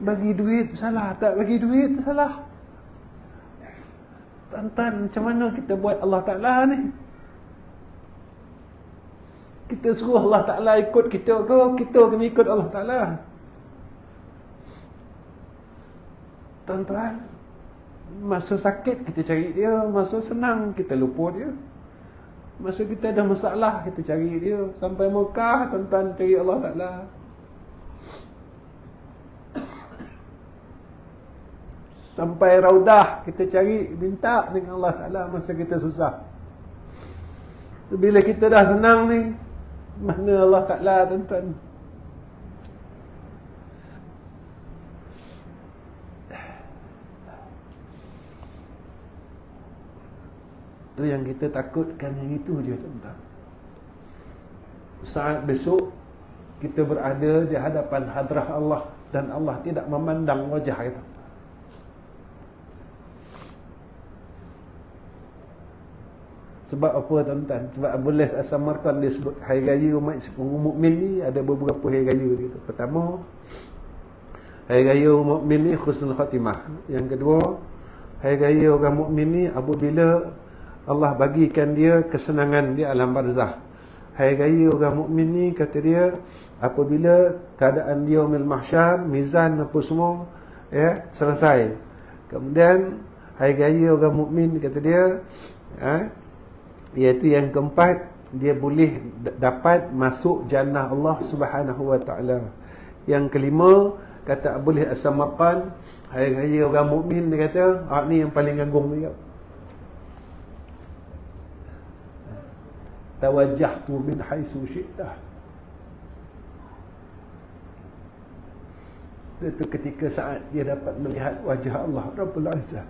Bagi duit salah, tak bagi duit salah. Tuan-tuan, macam mana kita buat Allah Ta'ala ni? Kita suruh Allah Ta'ala ikut kita ke? Kita kena ikut Allah Ta'ala. Tuan-tuan, masa sakit kita cari dia, masa senang kita lupa dia. Masa kita ada masalah kita cari dia. Sampai Mekah, tuan-tuan cari Allah Ta'ala. Sampai Raudah kita cari, minta dengan Allah Ta'ala masa kita susah. Bila kita dah senang ni, mana Allah Ta'ala, tuan-tuan? Itu yang kita takutkan, yang itu je, tuan-tuan. Saat besok kita berada di hadapan hadrah Allah dan Allah tidak memandang wajah kita. Sebab apa, tuan-tuan? Sebab Abu Lais As-Samarqand dia sebut hari raya umat mukmin ni ada beberapa hari raya gitu. Pertama, hari raya umat mukmin ni husnul khatimah. Yang kedua, hari raya orang mukmin ni apabila Allah bagikan dia kesenangan di alam barzah. Hari raya orang mukmin ni kata dia apabila keadaan dia yaumil mahsyar, mizan apa semua selesai. Kemudian hari raya orang mukmin kata dia iaitu yang keempat, dia boleh dapat masuk jannah Allah Subhanahu wa taala. Yang kelima, kata Abu Lais As-Samarqand, hari raya orang mukmin dia kata ni yang paling agung dia. Tawajjahtu min haitsu syi'ta. Itu ketika saat dia dapat melihat wajah Allah Rabbul Izzah.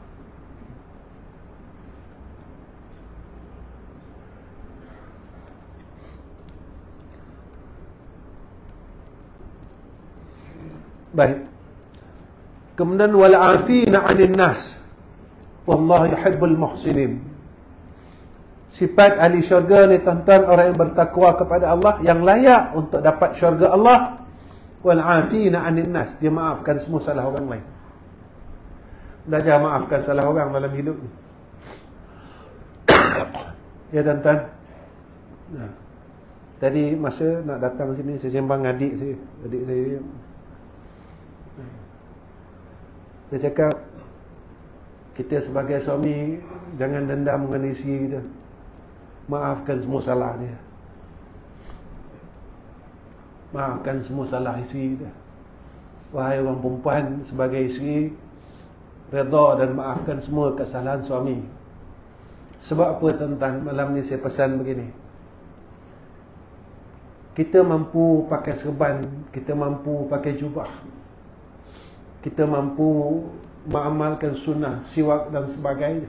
Baik. Kemudian wal 'afina 'anil nas. Wallahu yuhibbul muhsinin. Sifat ahli syurga ni, tuan-tuan, orang yang bertakwa kepada Allah, yang layak untuk dapat syurga Allah. Wal 'afina 'anil nas. Dia maafkan semua salah orang lain. Belajar maafkan salah orang dalam hidup ni. Ya, tuan-tuan. Tadi masa nak datang sini, saya sembang adik saya. Adik saya dia cakap, kita sebagai suami jangan dendam dengan isteri kita. Maafkan semua salah dia. Maafkan semua salah isteri kita. Wahai orang perempuan sebagai isteri, redha dan maafkan semua kesalahan suami. Sebab apa, tuan-tuan? Malam ni saya pesan begini. Kita mampu pakai serban, kita mampu pakai jubah, kita mampu mengamalkan sunnah, siwak dan sebagainya.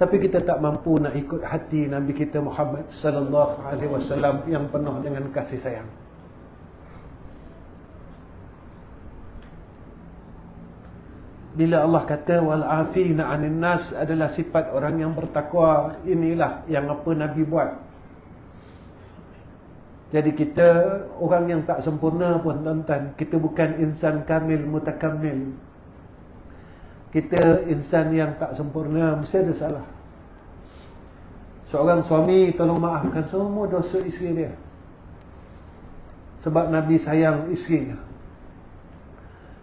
Tapi kita tak mampu nak ikut hati Nabi kita Muhammad sallallahu alaihi wasallam yang penuh dengan kasih sayang. Bila Allah kata wal 'afina 'anil nas adalah sifat orang yang bertakwa, inilah yang apa Nabi buat. Jadi kita orang yang tak sempurna pun, tuan-tuan, kita bukan insan kamil mutakamil. Kita insan yang tak sempurna, mesti ada salah. Seorang suami tolong maafkan semua dosa isteri dia. Sebab Nabi sayang isteri.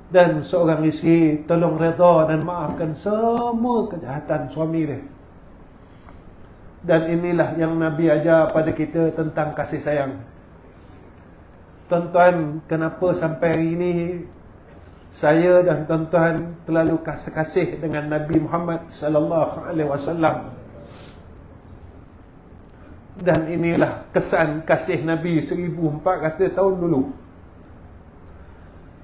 Dan seorang isteri tolong redha dan maafkan semua kejahatan suami dia. Dan inilah yang Nabi ajar pada kita tentang kasih sayang. Tuan-tuan, kenapa sampai hari ini saya dan tuan-tuan terlalu kasih dengan Nabi Muhammad sallallahu alaihi wasallam? Dan inilah kesan kasih Nabi 1400 tahun dulu.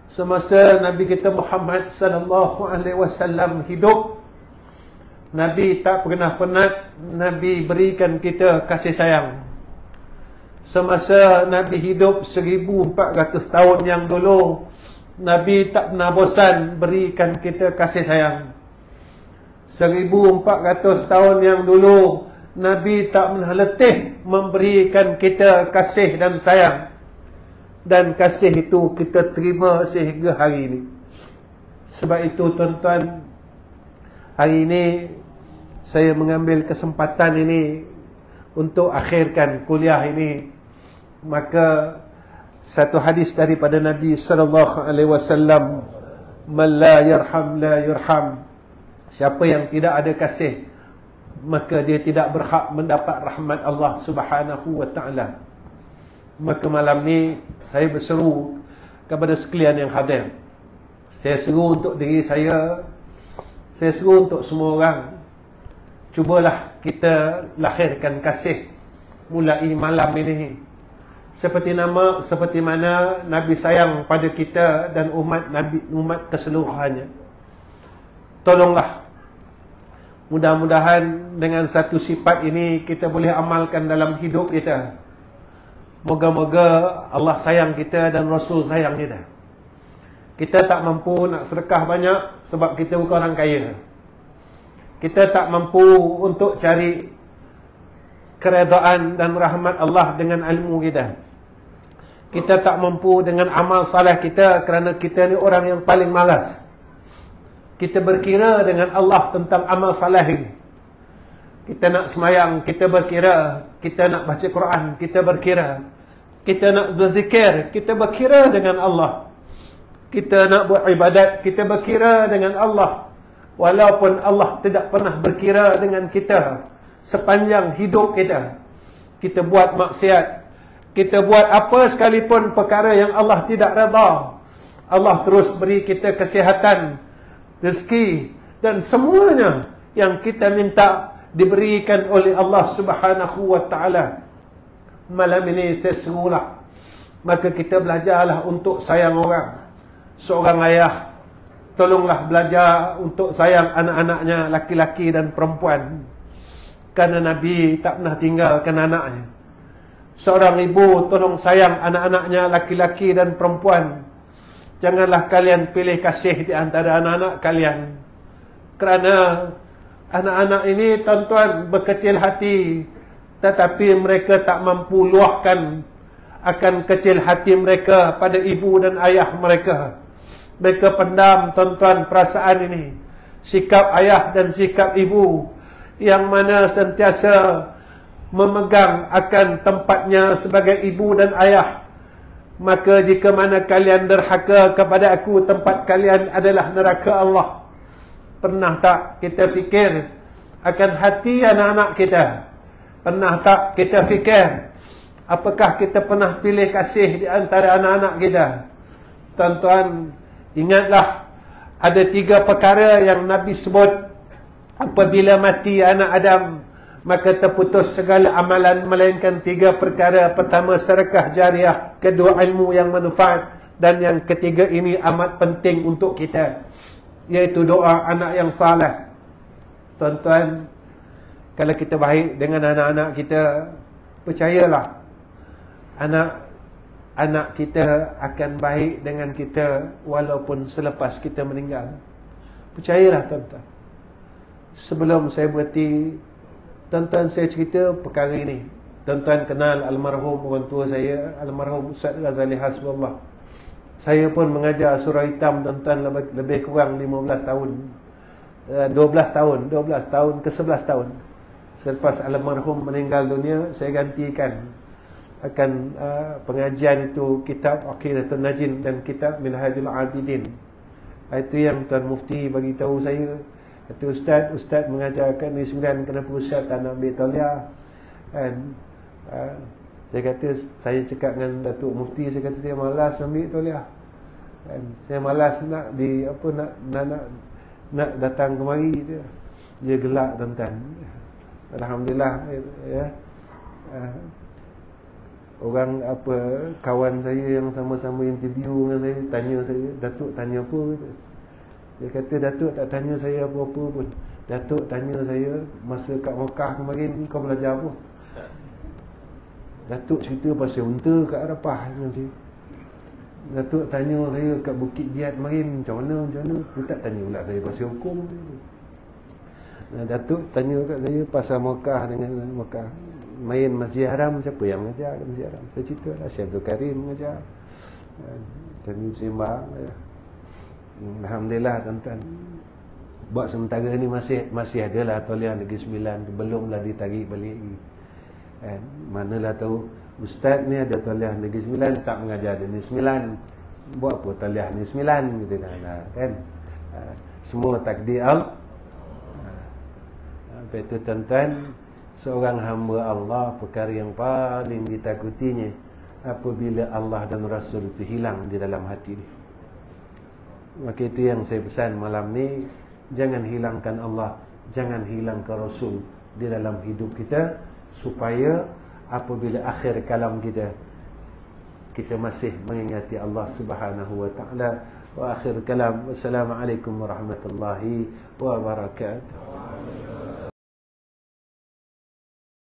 Semasa Nabi kita Muhammad sallallahu alaihi wasallam hidup, Nabi tak pernah penat Nabi berikan kita kasih sayang. Semasa Nabi hidup 1400 tahun yang dulu, Nabi tak pernah bosan berikan kita kasih sayang. 1400 tahun yang dulu, Nabi tak pernah letih memberikan kita kasih dan sayang. Dan kasih itu kita terima sehingga hari ini. Sebab itu tuan-tuan, hari ini saya mengambil kesempatan ini untuk akhirkan kuliah ini. Maka satu hadis daripada Nabi sallallahu alaihi wasallam, "Man la yarham la yurham." Siapa yang tidak ada kasih, maka dia tidak berhak mendapat rahmat Allah Subhanahu wa taala. Maka malam ni saya berseru kepada sekalian yang hadir. Saya seru untuk diri saya seru untuk semua orang. Cubalah kita lahirkan kasih mulai malam ini. Seperti mana Nabi sayang pada kita dan umat Nabi, umat keseluruhannya. Tolonglah, mudah-mudahan dengan satu sifat ini kita boleh amalkan dalam hidup kita. Moga-moga Allah sayang kita dan Rasul sayang kita. Kita tak mampu nak sedekah banyak sebab kita bukan orang kaya. Kita tak mampu untuk cari keredaan dan rahmat Allah dengan ilmu kita. Kita tak mampu dengan amal saleh kita kerana kita ni orang yang paling malas. Kita berkira dengan Allah tentang amal saleh ini. Kita nak semayang, kita berkira. Kita nak baca Quran, kita berkira. Kita nak berzikir, kita berkira dengan Allah. Kita nak buat ibadat, kita berkira dengan Allah. Walaupun Allah tidak pernah berkira dengan kita sepanjang hidup kita. Kita buat maksiat, kita buat apa sekalipun perkara yang Allah tidak redha, Allah terus beri kita kesihatan, rezeki dan semuanya yang kita minta diberikan oleh Allah Subhanahu wa taala. Malam ini saya serulah, maka kita belajarlah untuk sayang orang. Seorang ayah, tolonglah belajar untuk sayang anak-anaknya laki-laki dan perempuan, kerana Nabi tak pernah tinggalkan anaknya. Seorang ibu, tolong sayang anak-anaknya laki-laki dan perempuan. Janganlah kalian pilih kasih di antara anak-anak kalian, kerana anak-anak ini tuan-tuan berkecil hati, tetapi mereka tak mampu luahkan akan kecil hati mereka pada ibu dan ayah mereka. Mereka pendam tuan-tuan perasaan ini. Sikap ayah dan sikap ibu yang mana sentiasa memegang akan tempatnya sebagai ibu dan ayah. Maka jika mana kalian derhaka kepada aku, tempat kalian adalah neraka Allah. Pernah tak kita fikir akan hati anak-anak kita? Pernah tak kita fikir apakah kita pernah pilih kasih di antara anak-anak kita? Tuan-tuan, ingatlah ada 3 perkara yang Nabi sebut. Apabila mati anak Adam, maka terputus segala amalan melainkan 3 perkara. Pertama, sedekah jariah. Kedua, ilmu yang manfaat. Dan yang ketiga ini amat penting untuk kita, iaitu doa anak yang saleh. Tuan-tuan, kalau kita baik dengan anak-anak kita, percayalah anak kita akan baik dengan kita walaupun selepas kita meninggal. Percayalah tuan-tuan. Sebelum saya berhenti, tuan-tuan, saya cerita perkara ini. Tuan-tuan kenal almarhum orang tua saya, almarhum Ustaz Ghazali Hasbullah. Saya pun mengajar surah hitam tuan-tuan lebih kurang 15 tahun. 12 tahun ke 11 tahun. Selepas almarhum meninggal dunia, saya gantikan akan pengajian itu kitab Aqidatul Najin dan kitab Minhajul Abidin. Itu yang Tuan Mufti bagi tahu saya. Kata ustaz mengajarkan ni 9, kenapa ustaz tak nak ambil tauliah? Kan? Saya kata, saya cakap dengan Datuk Mufti, saya kata saya malas ambil tauliah. Kan? Saya malas nak nak datang kemari dia. Dia gelak tuan-tuan. Alhamdulillah ya. Orang kawan saya yang sama-sama interview dengan saya tanya saya, Datuk tanya apa? Dia kata, Datuk tak tanya saya apa-apa pun. Datuk tanya saya, masa kat Mekah kemarin kau belajar apa? Datuk cerita pasal unta kat Arafah dengan saya. Datuk tanya saya kat Bukit Jihad kemarin macam mana. Dia tak tanya pula saya pasal hukum. Datuk tanya kat saya pasal Mekah dengan Mekah. Main Masjid Haram, siapa yang mengajar Masjid Haram? Saya cerita lah, Syekh Abdul Karim mengajar. Dan sembang ya. Alhamdulillah tuan-tuan. Buat sementara ni masih adalah tauliah Negeri Sembilan, belumlah ditarik balik. Manalah tahu ustaz ni ada tauliah Negeri Sembilan, tak mengajar di Negeri Sembilan. Buat apa tauliah Negeri Sembilan gitu kan? Semua takdir Allah. Apa itu tuan-tuan, seorang hamba Allah, perkara yang paling ditakutinya apabila Allah dan Rasul itu hilang di dalam hati dia. Maka itu yang saya pesan malam ni, jangan hilangkan Allah, jangan hilangkan Rasul di dalam hidup kita, supaya apabila akhir kalam kita masih mengingati Allah Subhanahu wa taala. Wa akhir kalam, wassalamualaikum warahmatullahi wabarakatuh.